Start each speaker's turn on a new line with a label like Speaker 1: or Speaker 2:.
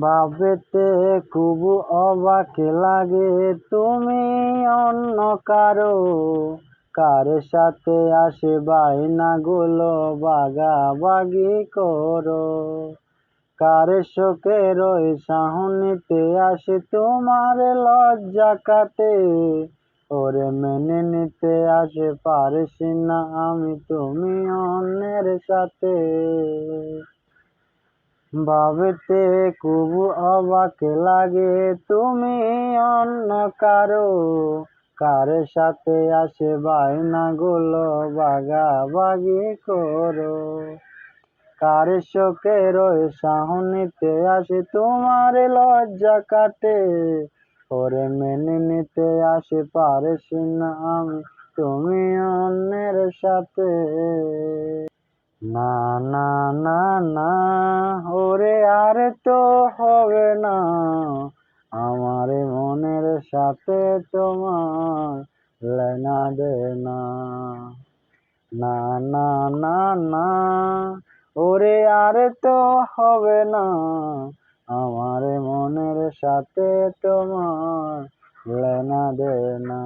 Speaker 1: ভাবতে খুব অবাক লাগে তুমি অন্য কারো, কার সাথে আসে বায়নাগুলো ভাগাভাগি করো। কার শোকের ওই সাহনিতে আসে তোমার লজ্জা কাটে, ওরে মেনে নিতে আসে পারছি না আমি তুমি অন্যের সাথে। ভাবতে খুব অবাক লাগে তুমি অন্য কারো, কার সাথে আসে বায়নাগুলো ভাগাভাগি করো। কার শোকের ওই সাহনিতে আসে তোমার লজ্জা কাটে, ওরে মেনে নিতে আসে পারছি না আমি তুমি অন্যের সাথে। না না না না, ওরে আর তো হবে না আমার মনের সাথে তোমার লেনা দেনা। না না না না, ওরে আর তো হবে না আমার মনের সাথে তোমার লেনা দেনা।